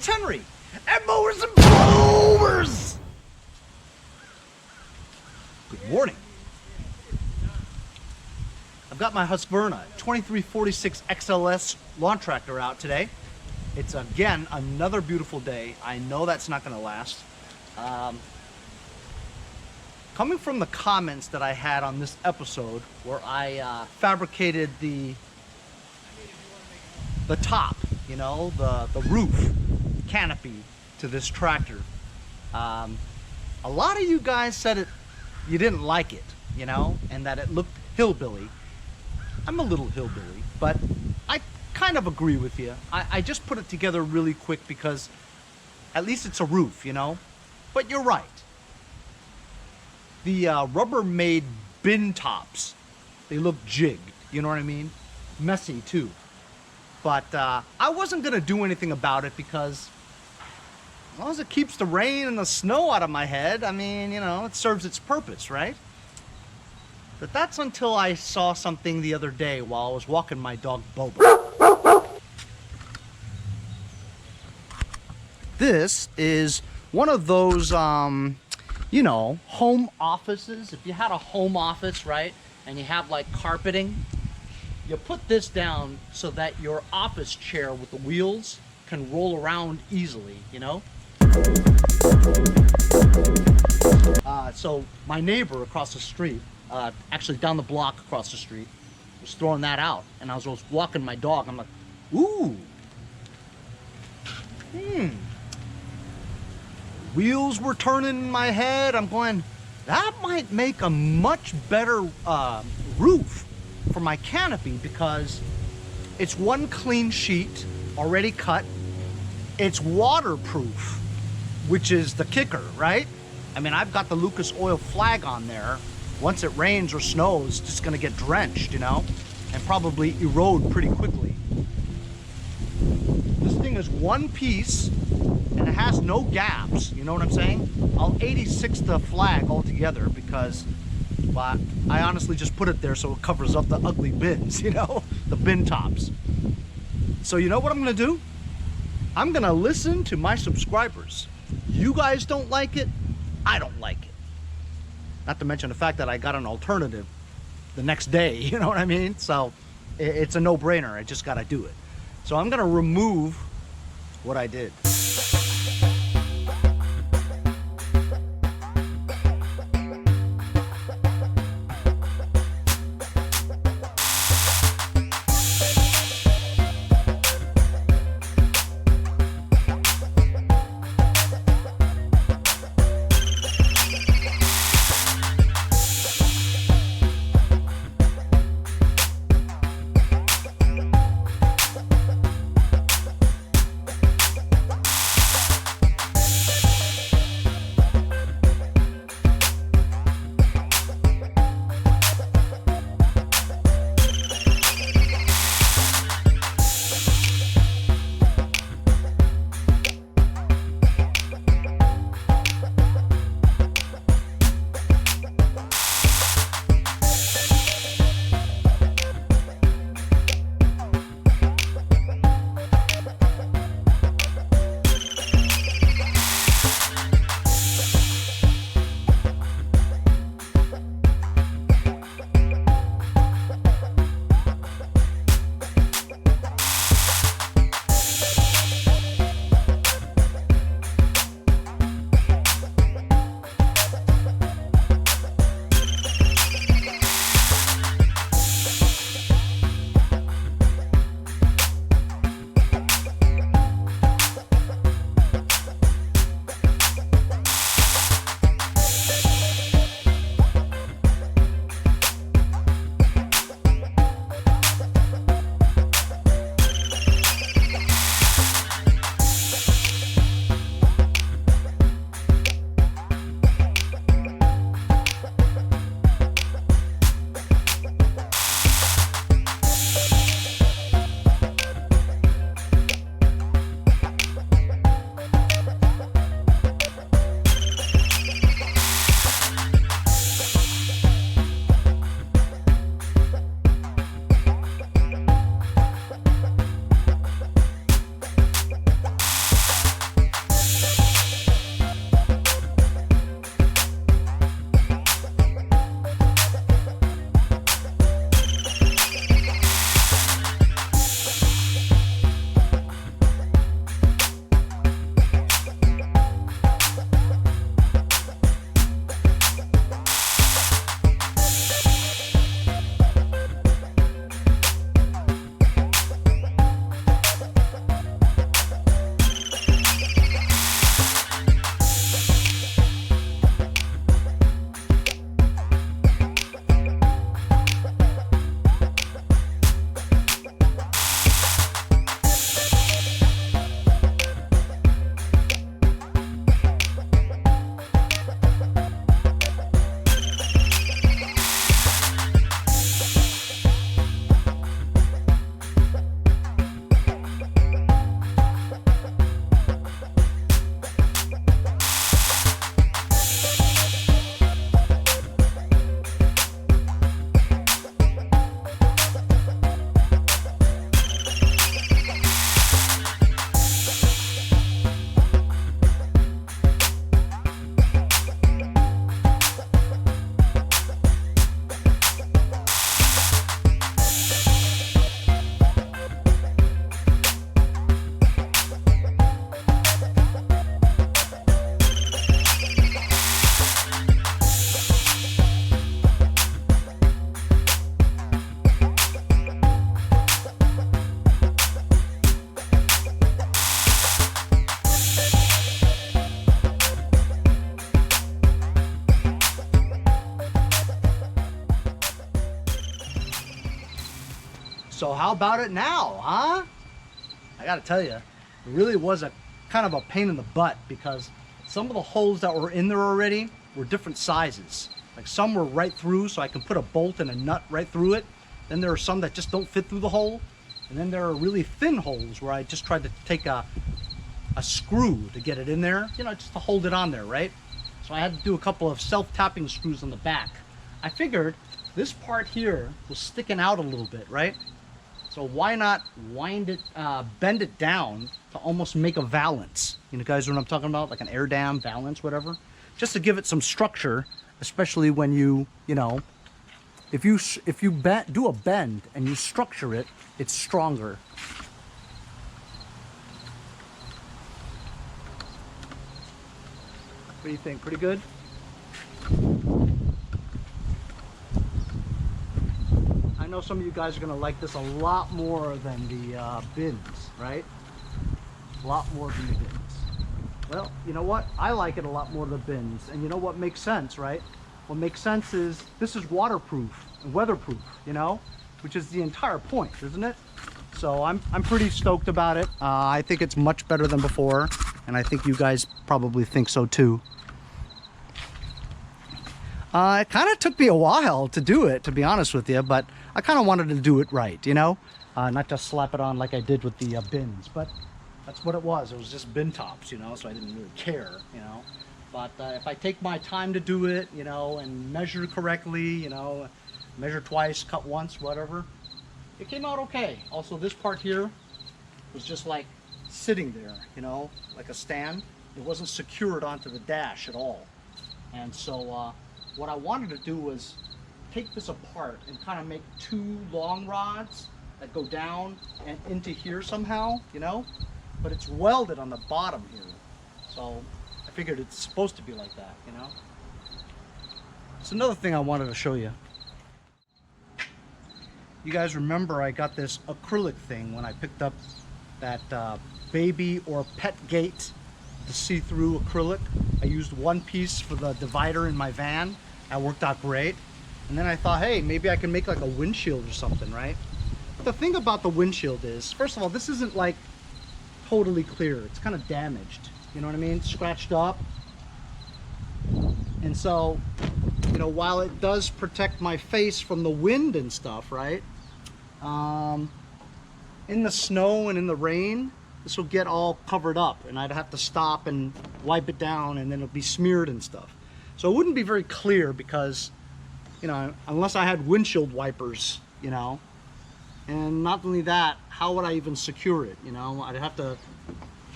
It's Henry at Mowers and Blowers. Good morning. I've got my Husqvarna 2346 XLS lawn tractor out today. It's again another beautiful day. I know that's not going to last. Coming from the comments that I had on this episode where I fabricated the top, you know, the roof canopy to this tractor, a lot of you guys said you didn't like it, you know, and that it looked hillbilly. I'm a little hillbilly, but I kind of agree with you. I just put it together really quick because at least it's a roof, you know. But you're right. The Rubbermaid bin tops, they look jigged, you know what I mean? Messy too. But I wasn't going to do anything about it because as long as it keeps the rain and the snow out of my head, I mean, you know, it serves its purpose, right? But that's until I saw something the other day while I was walking my dog Boba. This is one of those, you know, home offices. If you had a home office, right, and you have like carpeting, you put this down so that your office chair with the wheels can roll around easily, you know? So my neighbor across the street, actually down the block across the street, was throwing that out. And I was walking my dog. I'm like, ooh. Wheels were turning in my head. I'm going, that might make a much better roof for my canopy because it's one clean sheet already cut. It's waterproof, which is the kicker, right? I mean, I've got the Lucas Oil flag on there. Once it rains or snows, it's just gonna get drenched, you know, and probably erode pretty quickly. This thing is one piece and it has no gaps, you know what I'm saying? I'll 86 the flag altogether because, well, I honestly just put it there so it covers up the ugly bins, you know, the bin tops. So you know what I'm gonna do? I'm gonna listen to my subscribers. You guys don't like it, I don't like it. Not to mention the fact that I got an alternative the next day, you know what I mean? So it's a no-brainer, I just gotta do it. So I'm gonna remove what I did. So how about it now, huh? I gotta tell you, it really was a kind of a pain in the butt because some of the holes that were in there already were different sizes. Like some were right through, so I can put a bolt and a nut right through it. Then there are some that just don't fit through the hole. And then there are really thin holes where I just tried to take a screw to get it in there, you know, just to hold it on there, right? So I had to do a couple of self-tapping screws on the back. I figured this part here was sticking out a little bit, right? So why not bend it down to almost make a valance? You know, guys, what I'm talking about, like an air dam, valance, whatever. Just to give it some structure, especially when you know, if you do a bend and you structure it, it's stronger. What do you think? Pretty good? I know some of you guys are going to like this a lot more than the bins, right? A lot more than the bins. Well, you know what? I like it a lot more than the bins. And you know what makes sense, right? What makes sense is this is waterproof and weatherproof, you know? Which is the entire point, isn't it? So I'm pretty stoked about it. I think it's much better than before. And I think you guys probably think so too. It kind of took me a while to do it, to be honest with you, but I kind of wanted to do it right, you know? Not just slap it on like I did with the bins, but that's what it was. It was just bin tops, you know, so I didn't really care, you know? But if I take my time to do it, you know, and measure correctly, you know, measure twice, cut once, whatever, it came out okay. Also, this part here was just like sitting there, you know, like a stand. It wasn't secured onto the dash at all. And so what I wanted to do was take this apart and kind of make two long rods that go down and into here somehow, you know, but it's welded on the bottom here. So I figured it's supposed to be like that, you know. It's another thing I wanted to show you. You guys remember I got this acrylic thing when I picked up that baby or pet gate, the see-through acrylic. I used one piece for the divider in my van. That worked out great. And then I thought, hey, maybe I can make like a windshield or something, right? But the thing about the windshield is, first of all, this isn't like totally clear. It's kind of damaged. You know what I mean? Scratched up. And so, you know, while it does protect my face from the wind and stuff, right? In the snow and in the rain, this will get all covered up and I'd have to stop and wipe it down and then it'll be smeared and stuff. So it wouldn't be very clear because, you know, unless I had windshield wipers, you know, and not only that, how would I even secure it? You know, I'd have to,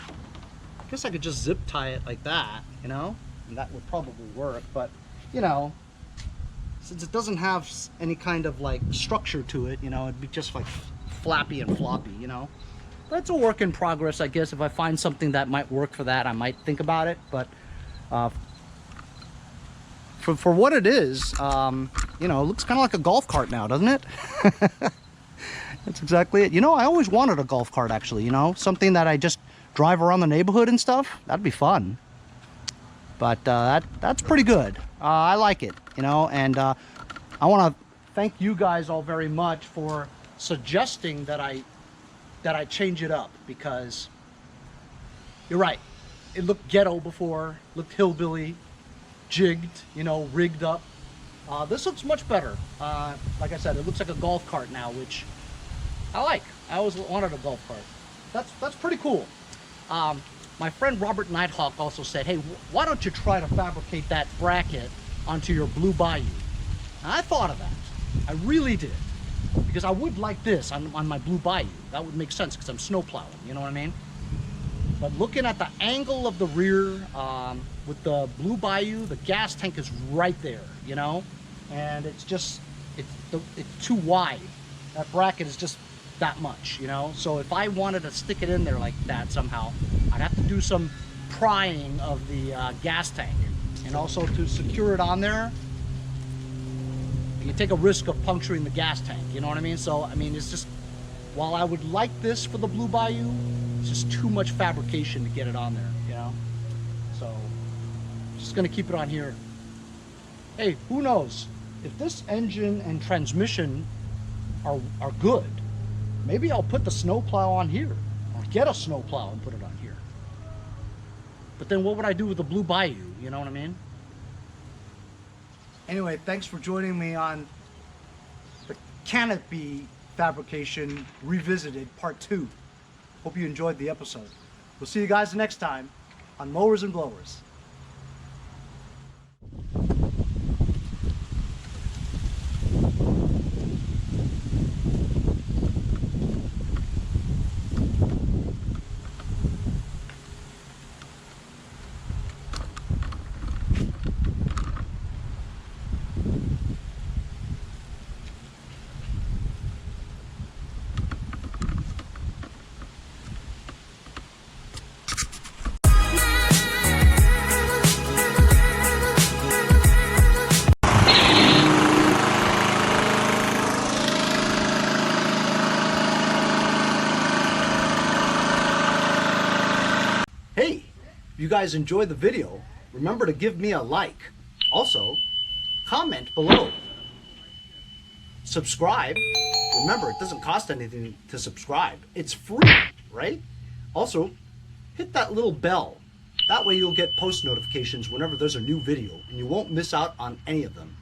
I guess I could just zip tie it like that, you know, and that would probably work. But, you know, since it doesn't have any kind of like structure to it, you know, it'd be just like flappy and floppy, you know. But it's a work in progress, I guess. If I find something that might work for that, I might think about it. But for what it is, you know, it looks kind of like a golf cart now, doesn't it? That's exactly it. You know, I always wanted a golf cart, actually, you know, something that I just drive around the neighborhood and stuff. That'd be fun. But that's pretty good. I like it, you know, and I want to thank you guys all very much for suggesting that I change it up, because you're right. It looked ghetto before, looked hillbilly, jigged, you know, rigged up. This looks much better. Like I said, it looks like a golf cart now, which I like. I always wanted a golf cart. That's pretty cool. My friend Robert Nighthawk also said, hey, why don't you try to fabricate that bracket onto your Blue Bayou? And I thought of that. I really did. Because I would like this on my Blue Bayou. That would make sense because I'm snow plowing, you know what I mean? But looking at the angle of the rear with the Blue Bayou, the gas tank is right there, you know? And it's just, it's too wide. That bracket is just that much, you know? So if I wanted to stick it in there like that somehow, I'd have to do some prying of the gas tank. And also to secure it on there, you take a risk of puncturing the gas tank, you know what I mean? So, I mean, it's just, while I would like this for the Blue Bayou, it's just too much fabrication to get it on there, you know? So, just gonna keep it on here. Hey, who knows? If this engine and transmission are good, Maybe I'll put the snowplow on here. Or get a snowplow and put it on here. But then what would I do with the Blue Bayou? You know what I mean? Anyway, thanks for joining me on the Canopy Fabrication Revisited Part 2. Hope you enjoyed the episode. We'll see you guys next time on Mowers and Blowers. Hey, if you guys enjoyed the video, remember to give me a like. Also, comment below. Subscribe. Remember, it doesn't cost anything to subscribe. It's free, right? Also, hit that little bell. That way you'll get post notifications whenever there's a new video and you won't miss out on any of them.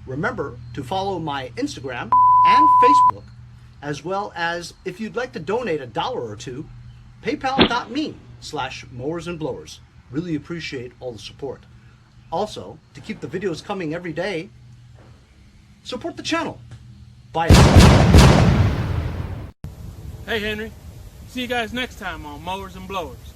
Remember to follow my Instagram and Facebook, as well as if you'd like to donate $1 or $2, paypal.me/mowers and blowers. Really appreciate all the support. Also, to keep the videos coming every day, support the channel. Bye. Hey Henry, see you guys next time on Mowers and Blowers.